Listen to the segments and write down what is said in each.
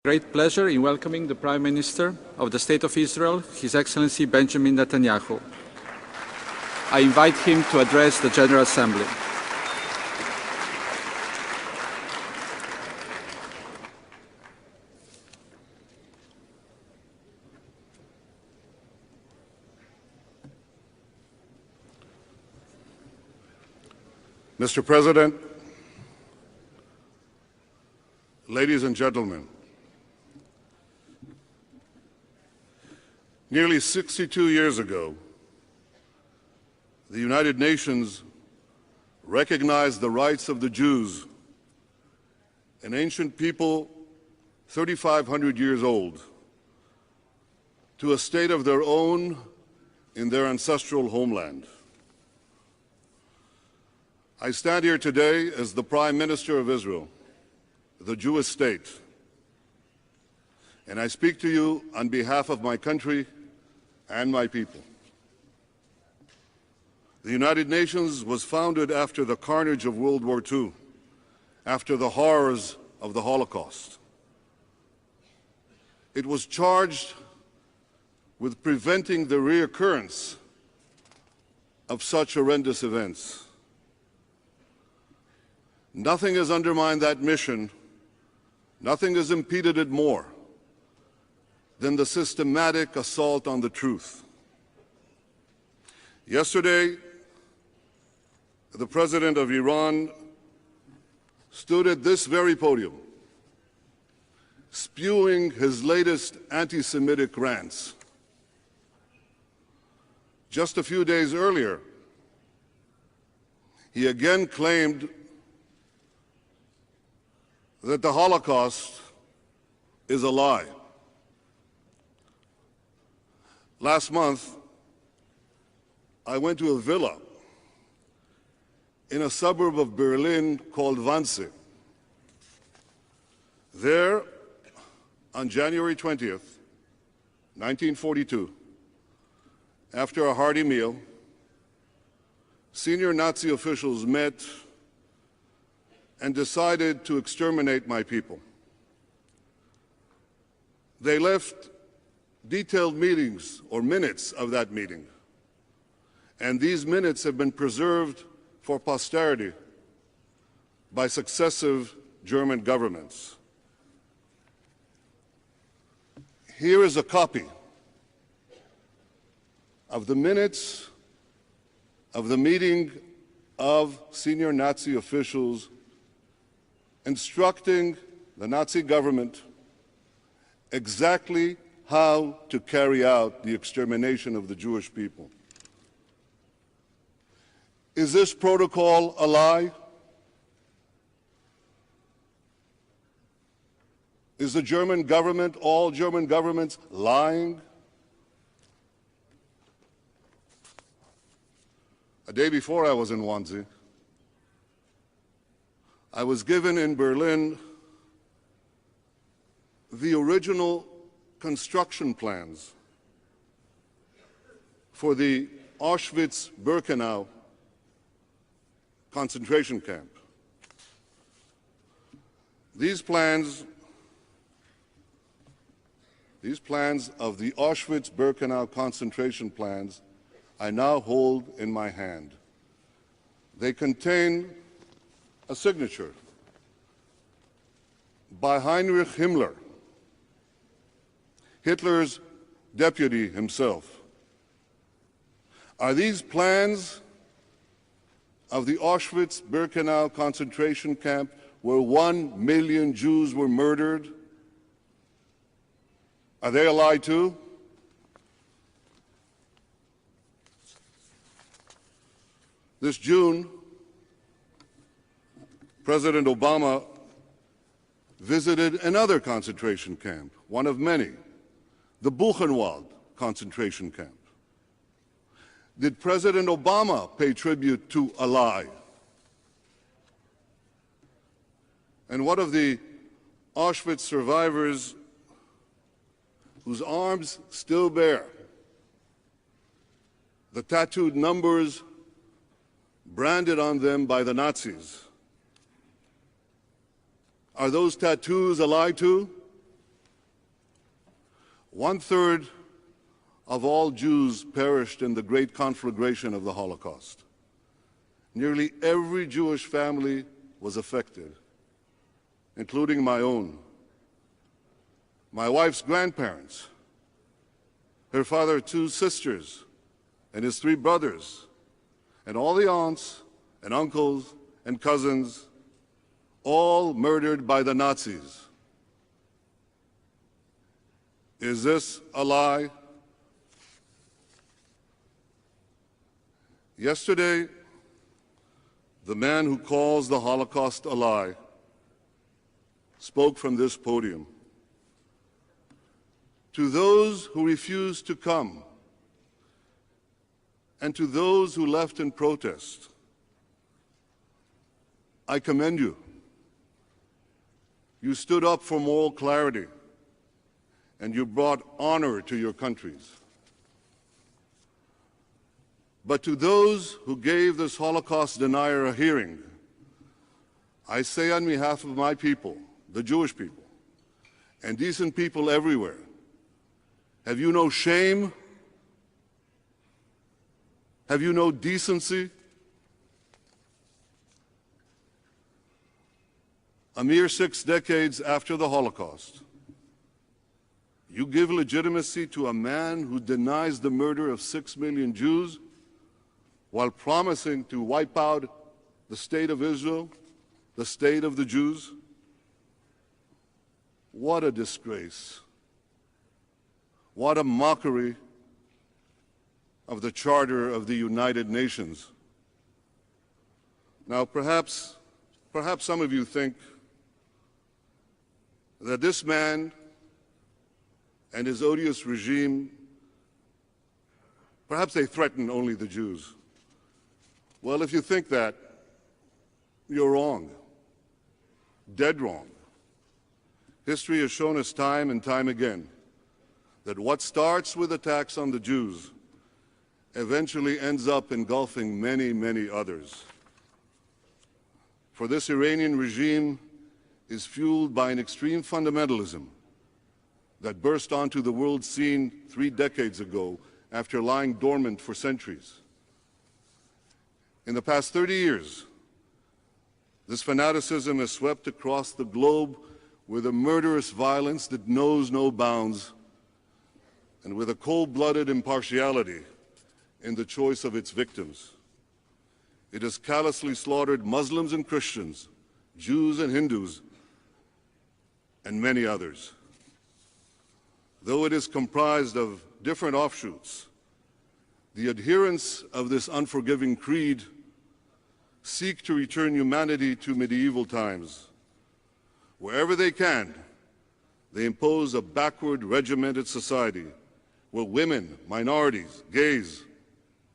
Great pleasure in welcoming the Prime Minister of the State of Israel, His Excellency Benjamin Netanyahu. I invite him to address the General Assembly. Mr. President, ladies and gentlemen, nearly 62 years ago, the United Nations recognized the rights of the Jews, an ancient people 3,500 years old, to a state of their own in their ancestral homeland. I stand here today as the Prime Minister of Israel, the Jewish state, and I speak to you on behalf of my country and my people. The United Nations was founded after the carnage of World War II, after the horrors of the Holocaust. It was charged with preventing the reoccurrence of such horrendous events. Nothing has undermined that mission, nothing has impeded it more than the systematic assault on the truth. Yesterday, the President of Iran stood at this very podium, spewing his latest anti-Semitic rants. Just a few days earlier, he again claimed that the Holocaust is a lie. Last month, I went to a villa in a suburb of Berlin called Wannsee. There, on January 20th, 1942, after a hearty meal, senior Nazi officials met and decided to exterminate my people. They left detailed meetings or minutes of that meeting, and these minutes have been preserved for posterity by successive German governments. Here is a copy of the minutes of the meeting of senior Nazi officials instructing the Nazi government exactly how to carry out the extermination of the Jewish people. Is this protocol a lie? Is the German government, all German governments, lying? A day before I was in Wannsee, I was given in Berlin the original construction plans for the Auschwitz-Birkenau concentration camp. These plans of the Auschwitz-Birkenau concentration plans I now hold in my hand. They contain a signature by Heinrich Himmler, Hitler's deputy himself. Are these plans of the Auschwitz-Birkenau concentration camp where 1 million Jews were murdered? Are they a lie too? This June, President Obama visited another concentration camp, one of many, the Buchenwald concentration camp. Did President Obama pay tribute to a lie? And what of the Auschwitz survivors whose arms still bear the tattooed numbers branded on them by the Nazis? Are those tattoos a lie too? 1/3 of all Jews perished in the great conflagration of the Holocaust. Nearly every Jewish family was affected, including my own. My wife's grandparents, her father, 2 sisters, and his 3 brothers, and all the aunts and uncles and cousins, all murdered by the Nazis. Is this a lie? Yesterday, the man who calls the Holocaust a lie spoke from this podium. To those who refused to come, and to those who left in protest, I commend you. You stood up for moral clarity, and you brought honor to your countries. But to those who gave this Holocaust denier a hearing, I say on behalf of my people, the Jewish people, and decent people everywhere, have you no shame? Have you no decency? A mere 6 decades after the Holocaust, you give legitimacy to a man who denies the murder of 6 million Jews while promising to wipe out the state of Israel, the state of the Jews? What a disgrace. What a mockery of the Charter of the United Nations. Now, perhaps some of you think that this man and his odious regime, perhaps they threaten only the Jews. Well, if you think that, you're wrong. Dead wrong. History has shown us time and time again that what starts with attacks on the Jews eventually ends up engulfing many, many others. For this Iranian regime is fueled by an extreme fundamentalism that burst onto the world scene 3 decades ago after lying dormant for centuries. In the past 30 years, this fanaticism has swept across the globe with a murderous violence that knows no bounds and with a cold-blooded impartiality in the choice of its victims. It has callously slaughtered Muslims and Christians, Jews and Hindus, and many others. Though it is comprised of different offshoots, the adherents of this unforgiving creed seek to return humanity to medieval times. Wherever they can, they impose a backward, regimented society where women, minorities, gays,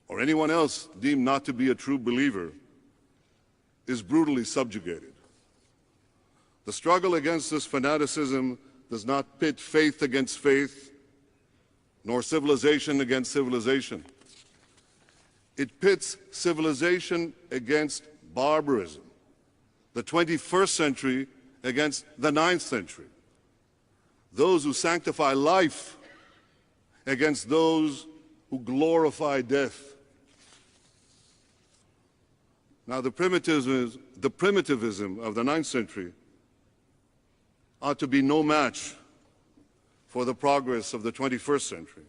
or anyone else deemed not to be a true believer is brutally subjugated. The struggle against this fanaticism does not pit faith against faith, nor civilization against civilization. It pits civilization against barbarism, the 21st century against the 9th century, those who sanctify life against those who glorify death. Now, the primitivism of the 9th century ought to be no match for the progress of the 21st century.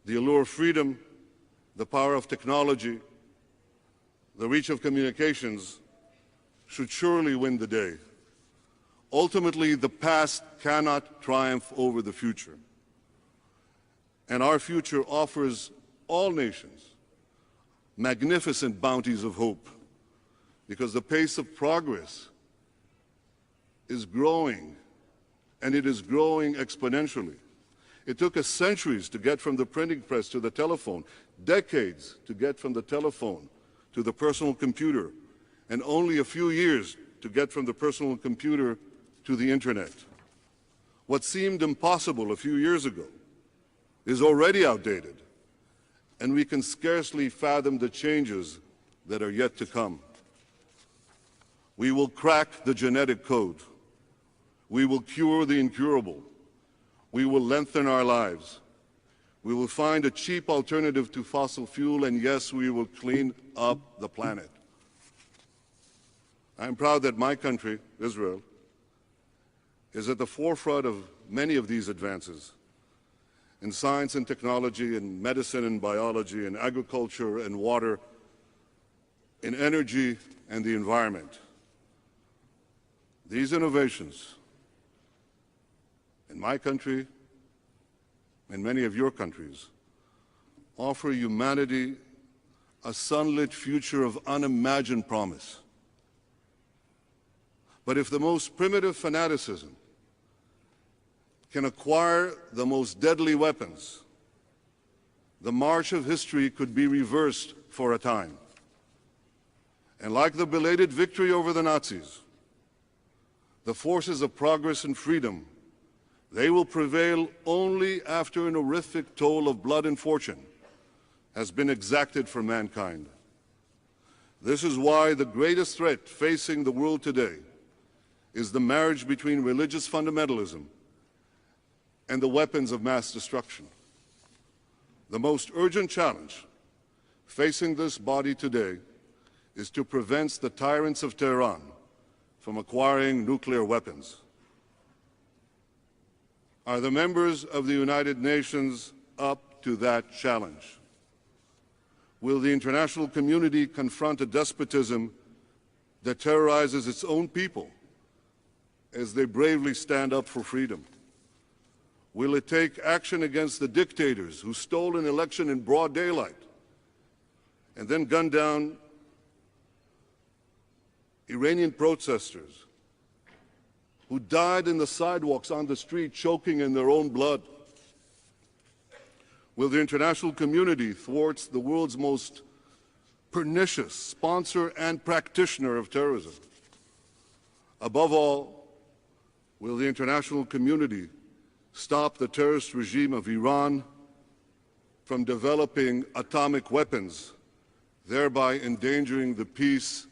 The allure of freedom, the power of technology, the reach of communications should surely win the day. Ultimately, the past cannot triumph over the future. And our future offers all nations magnificent bounties of hope, because the pace of progress is growing, and it is growing exponentially. It took us centuries to get from the printing press to the telephone, decades to get from the telephone to the personal computer, and only a few years to get from the personal computer to the internet. What seemed impossible a few years ago is already outdated, and we can scarcely fathom the changes that are yet to come. We will crack the genetic code. We will cure the incurable. we will lengthen our lives. We will find a cheap alternative to fossil fuel, and yes, we will clean up the planet. I am proud that my country, Israel, is at the forefront of many of these advances in science and technology, in medicine and biology, in agriculture and water, in energy and the environment. These innovations in my country and many of your countries offer humanity a sunlit future of unimagined promise. But if the most primitive fanaticism can acquire the most deadly weapons, the march of history could be reversed for a time. And like the belated victory over the Nazis, the forces of progress and freedom, they will prevail only after an horrific toll of blood and fortune has been exacted from mankind. This is why the greatest threat facing the world today is the marriage between religious fundamentalism and the weapons of mass destruction. The most urgent challenge facing this body today is to prevent the tyrants of Tehran from acquiring nuclear weapons. Are the members of the United Nations up to that challenge? Will the international community confront a despotism that terrorizes its own people as they bravely stand up for freedom? Will it take action against the dictators who stole an election in broad daylight and then gunned down Iranian protesters who died in the sidewalks on the street choking in their own blood? Will the international community thwart the world's most pernicious sponsor and practitioner of terrorism? Above all, will the international community stop the terrorist regime of Iran from developing atomic weapons, thereby endangering the peace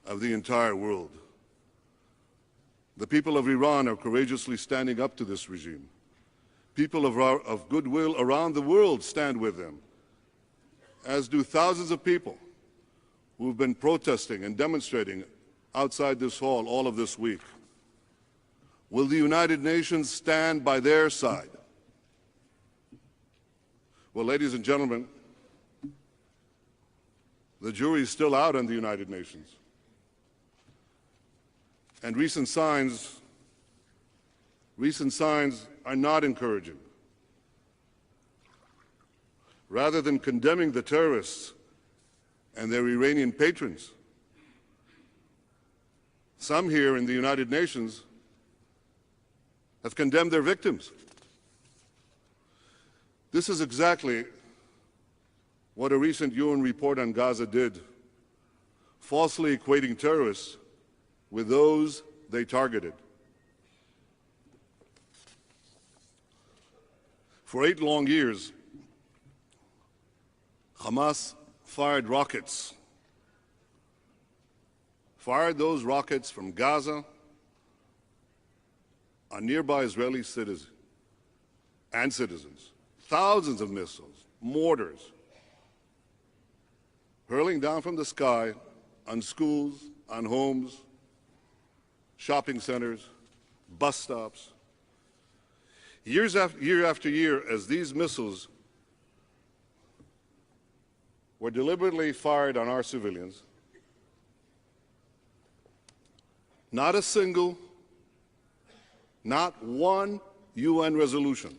of the entire world? The people of Iran are courageously standing up to this regime. People of goodwill around the world stand with them, as do thousands of people who have been protesting and demonstrating outside this hall all of this week. Will the United Nations stand by their side? Well, ladies and gentlemen, the jury is still out on the United Nations. And recent signs are not encouraging. Rather than condemning the terrorists and their Iranian patrons, some here in the United Nations have condemned their victims. This is exactly what a recent UN report on Gaza did, falsely equating terrorists with those they targeted. For 8 long years, Hamas fired those rockets from Gaza on nearby Israeli citizens, thousands of missiles, mortars, hurling down from the sky on schools, on homes, shopping centers, bus stops. Year after year, as these missiles were deliberately fired on our civilians, not a single, not one UN resolution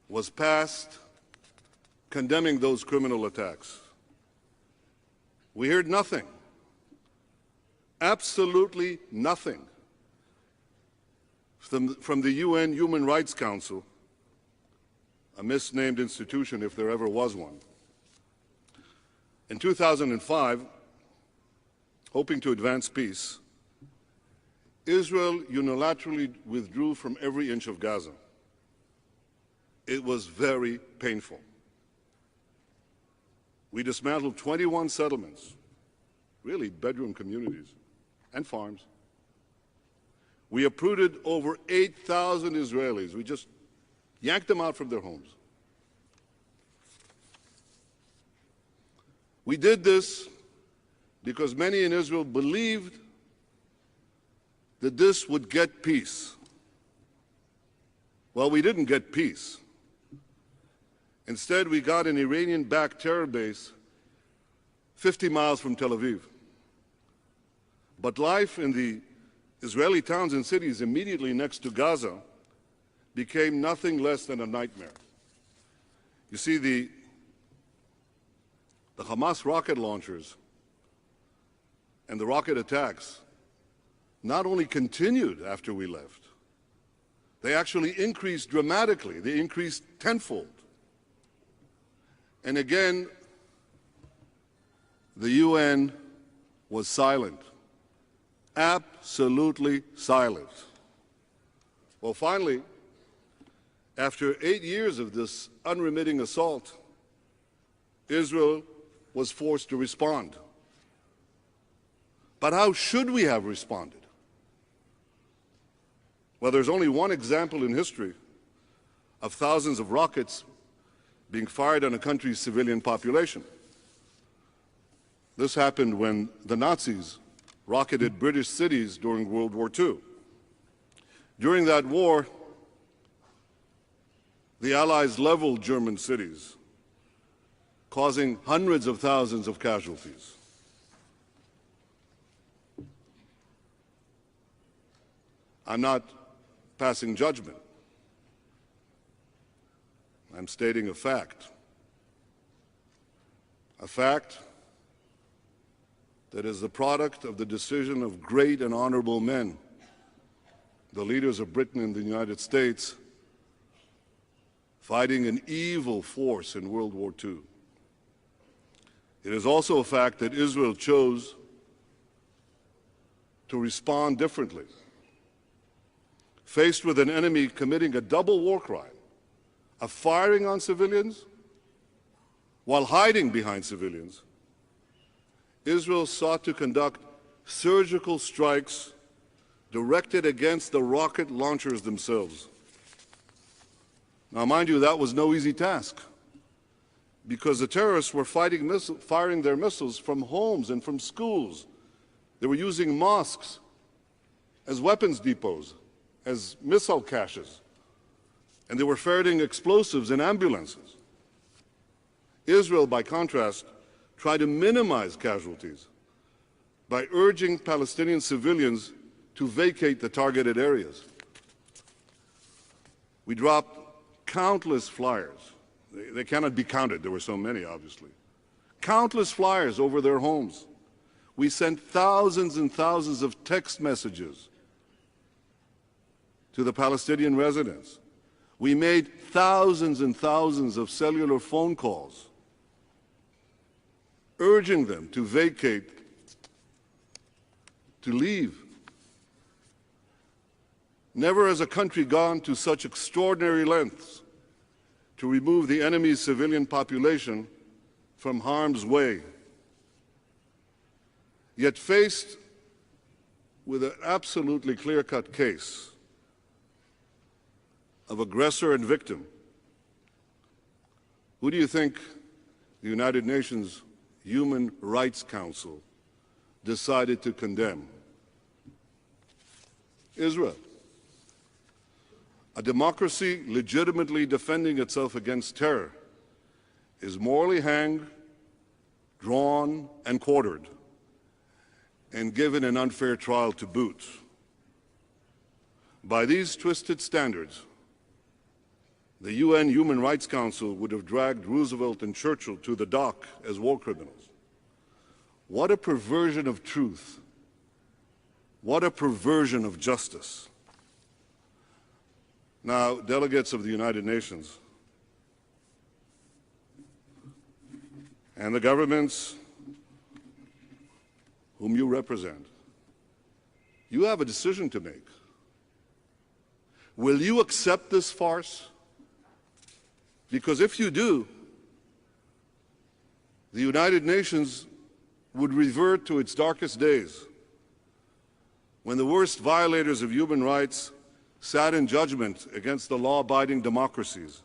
was passed condemning those criminal attacks. We heard nothing, absolutely nothing, from the UN Human Rights Council, a misnamed institution if there ever was one. In 2005, hoping to advance peace, Israel unilaterally withdrew from every inch of Gaza. It was very painful. We dismantled 21 settlements, really bedroom communities, and farms. We uprooted over 8,000 Israelis. We just yanked them out from their homes. We did this because many in Israel believed that this would get peace. Well, we didn't get peace. Instead, we got an Iranian-backed terror base 50 miles from Tel Aviv. But life in the Israeli towns and cities immediately next to Gaza became nothing less than a nightmare. You see, the Hamas rocket launchers and the rocket attacks not only continued after we left, they actually increased dramatically. They increased tenfold. And again, the UN was silent, absolutely silent. Well, finally, after 8 years of this unremitting assault, Israel was forced to respond. But how should we have responded? Well, there's only one example in history of thousands of rockets being fired on a country's civilian population. This happened when the Nazis rocketed British cities during World War II. During that war, the Allies leveled German cities, causing hundreds of thousands of casualties. I'm not passing judgment. I'm stating a fact. A fact that is the product of the decision of great and honorable men, the leaders of Britain and the United States, fighting an evil force in World War II. It is also a fact that Israel chose to respond differently. Faced with an enemy committing a double war crime, of firing on civilians while hiding behind civilians, Israel sought to conduct surgical strikes directed against the rocket launchers themselves. Now, mind you, that was no easy task, because the terrorists were firing their missiles from homes and from schools. They were using mosques as weapons depots, as missile caches, and they were ferreting explosives in ambulances. Israel, by contrast, tried to minimize casualties by urging Palestinian civilians to vacate the targeted areas. We dropped countless flyers. They cannot be counted. There were so many, obviously. Countless flyers over their homes. We sent thousands and thousands of text messages to the Palestinian residents. We made thousands and thousands of cellular phone calls, urging them to vacate, to leave. Never has a country gone to such extraordinary lengths to remove the enemy's civilian population from harm's way. Yet faced with an absolutely clear-cut case of aggressor and victim, who do you think the United Nations Human Rights Council decided to condemn? Israel. A democracy legitimately defending itself against terror is morally hanged, drawn, and quartered, and given an unfair trial to boot. By these twisted standards, the UN Human Rights Council would have dragged Roosevelt and Churchill to the dock as war criminals. What a perversion of truth. What a perversion of justice. Now, delegates of the United Nations and the governments whom you represent, you have a decision to make. Will you accept this farce? Because if you do, the United Nations would revert to its darkest days, when the worst violators of human rights sat in judgment against the law-abiding democracies,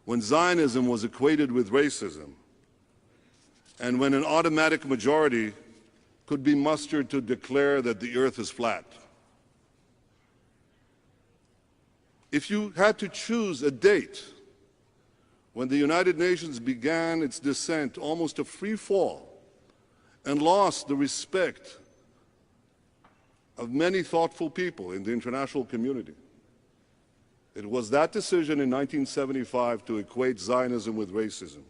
when Zionism was equated with racism, and when an automatic majority could be mustered to declare that the earth is flat. If you had to choose a date when the United Nations began its descent, almost a free fall, and lost the respect of many thoughtful people in the international community, it was that decision in 1975 to equate Zionism with racism.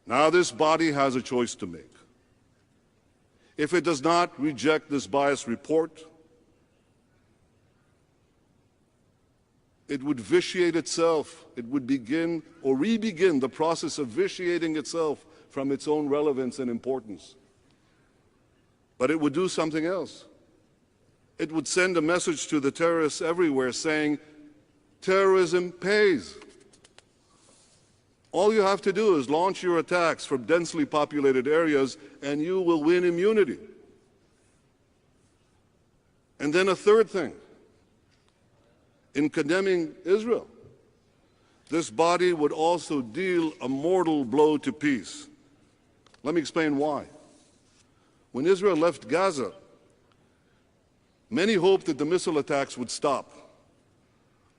Now this body has a choice to make. If it does not reject this biased report, it would vitiate itself. It would begin or re-begin the process of vitiating itself from its own relevance and importance. But it would do something else. It would send a message to the terrorists everywhere saying, terrorism pays. All you have to do is launch your attacks from densely populated areas and you will win immunity. And then a third thing. In condemning Israel, this body would also deal a mortal blow to peace. Let me explain why. When Israel left Gaza, many hoped that the missile attacks would stop.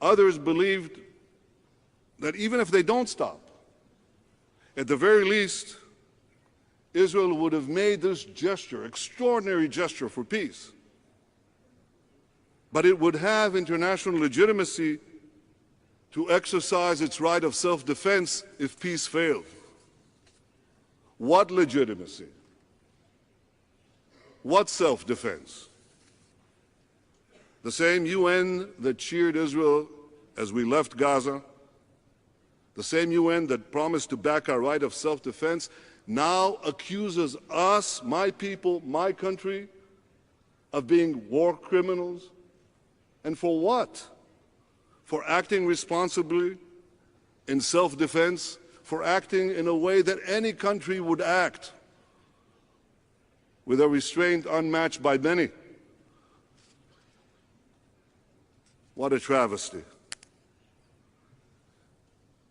Others believed that even if they don't stop, at the very least, Israel would have made this gesture, extraordinary gesture for peace. But it would have international legitimacy to exercise its right of self-defense if peace failed. What legitimacy? What self-defense? The same UN that cheered Israel as we left Gaza, the same UN that promised to back our right of self-defense, now accuses us, my people, my country, of being war criminals. And for what? For acting responsibly in self-defense, for acting in a way that any country would act, with a restraint unmatched by many. What a travesty.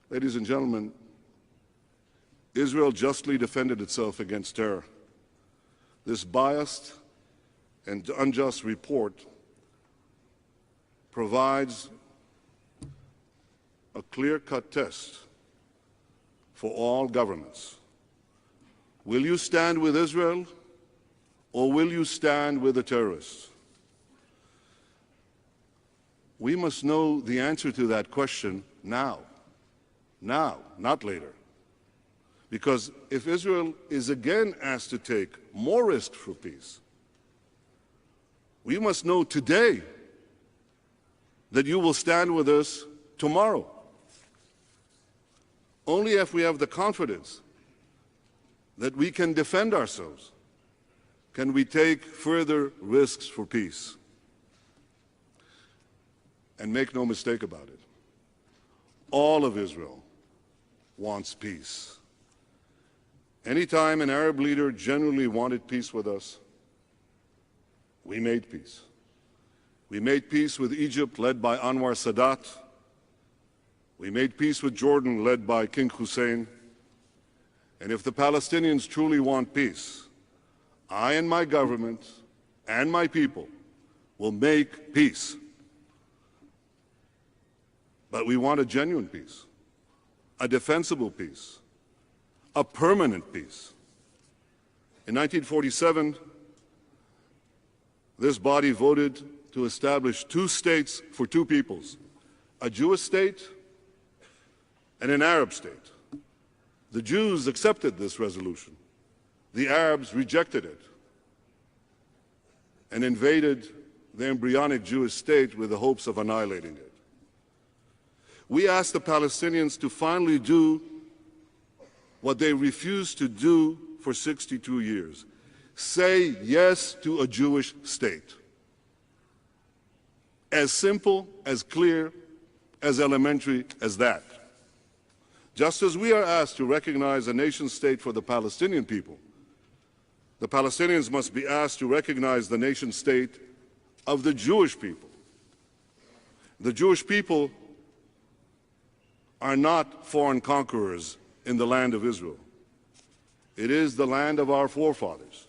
Ladies and gentlemen, Israel justly defended itself against terror. This biased and unjust report provides a clear-cut test for all governments. Will you stand with Israel, or will you stand with the terrorists? We must know the answer to that question now. Now, not later. Because if Israel is again asked to take more risk for peace, we must know today that you will stand with us tomorrow. Only if we have the confidence that we can defend ourselves can we take further risks for peace. And make no mistake about it, all of Israel wants peace. Anytime an Arab leader genuinely wanted peace with us, we made peace. We made peace with Egypt, led by Anwar Sadat. We made peace with Jordan, led by King Hussein. And if the Palestinians truly want peace, I and my government and my people will make peace. But we want a genuine peace, a defensible peace, a permanent peace. In 1947, this body voted to establish two states for two peoples, a Jewish state and an Arab state. The Jews accepted this resolution. The Arabs rejected it and invaded the embryonic Jewish state with the hopes of annihilating it. We asked the Palestinians to finally do what they refused to do for 62 years. Say yes to a Jewish state. As simple, as clear, as elementary as that. Just as we are asked to recognize a nation state for the Palestinian people, The Palestinians must be asked to recognize the nation-state of the Jewish people. The Jewish people are not foreign conquerors in the land of Israel. It is the land of our forefathers.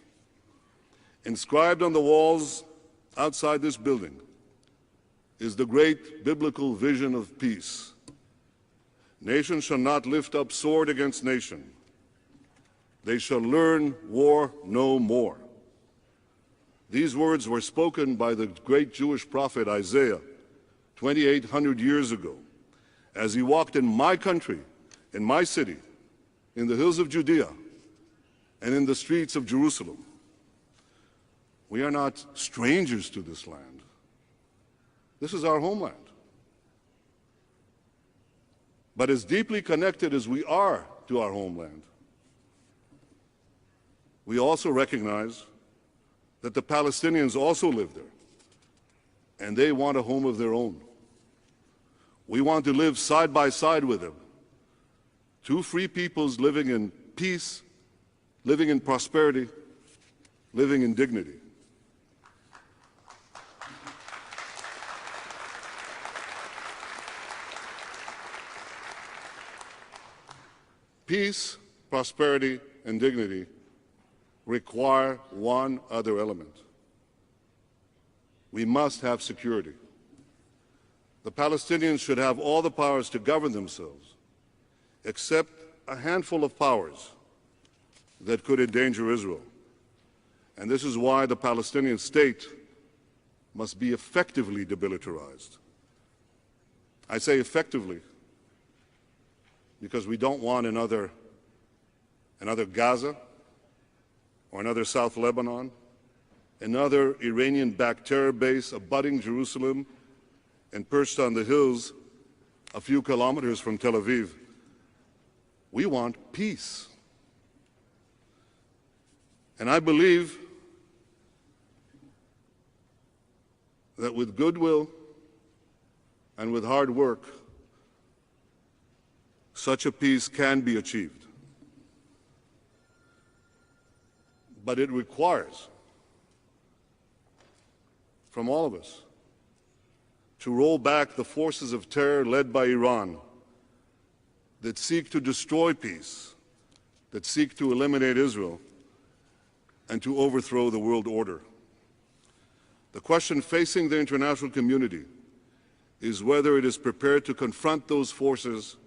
Inscribed on the walls outside this building is the great biblical vision of peace. Nation shall not lift up sword against nation. They shall learn war no more. These words were spoken by the great Jewish prophet Isaiah 2,800 years ago as he walked in my country, in my city, in the hills of Judea, and in the streets of Jerusalem. We are not strangers to this land. This is our homeland. But as deeply connected as we are to our homeland, we also recognize that the Palestinians also live there, and they want a home of their own. We want to live side by side with them. Two free peoples living in peace, living in prosperity, living in dignity. Peace, prosperity, and dignity require one other element. We must have security. The Palestinians should have all the powers to govern themselves, except a handful of powers that could endanger Israel. And this is why the Palestinian state must be effectively demilitarized. I say effectively because we don't want another Gaza or another South Lebanon, another Iranian-backed terror base abutting Jerusalem and perched on the hills a few kilometers from Tel Aviv. We want peace. And I believe that with goodwill and with hard work, such a peace can be achieved. But it requires from all of us to roll back the forces of terror led by Iran that seek to destroy peace, that seek to eliminate Israel, and to overthrow the world order. The question facing the international community is whether it is prepared to confront those forces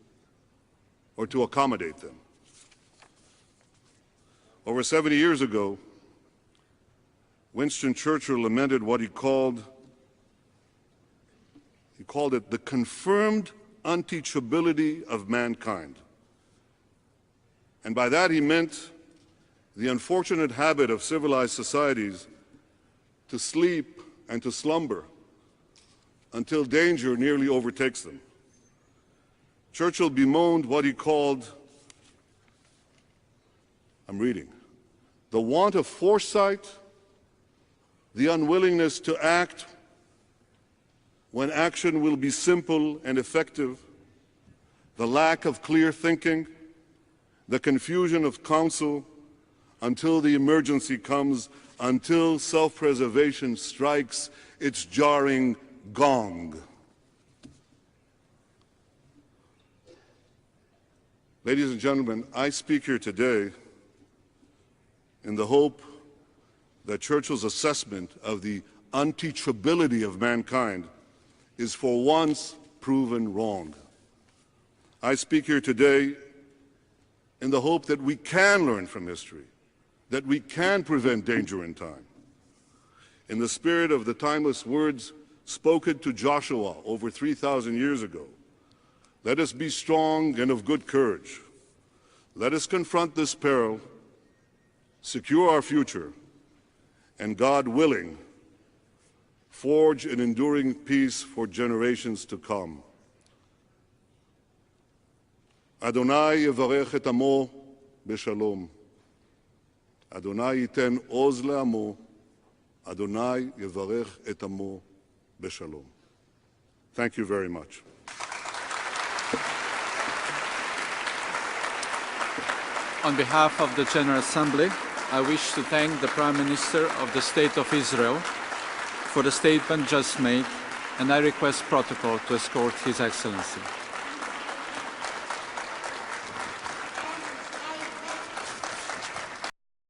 or to accommodate them. Over 70 years ago, Winston Churchill lamented what he called it the confirmed unteachability of mankind. And by that he meant the unfortunate habit of civilized societies to sleep and to slumber until danger nearly overtakes them. Churchill bemoaned what he called, I'm reading, the want of foresight, the unwillingness to act when action will be simple and effective, the lack of clear thinking, the confusion of counsel until the emergency comes, until self-preservation strikes its jarring gong. Ladies and gentlemen, I speak here today in the hope that Churchill's assessment of the unteachability of mankind is for once proven wrong. I speak here today in the hope that we can learn from history, that we can prevent danger in time. In the spirit of the timeless words spoken to Joshua over 3,000 years ago, let us be strong and of good courage. Let us confront this peril, secure our future, and God willing, forge an enduring peace for generations to come. Adonai yevarech et amo b'shalom. Adonai yiten oz le'amo. Adonai yevarech et amo b'shalom. Thank you very much. On behalf of the General Assembly, I wish to thank the Prime Minister of the State of Israel for the statement just made, and I request protocol to escort His Excellency.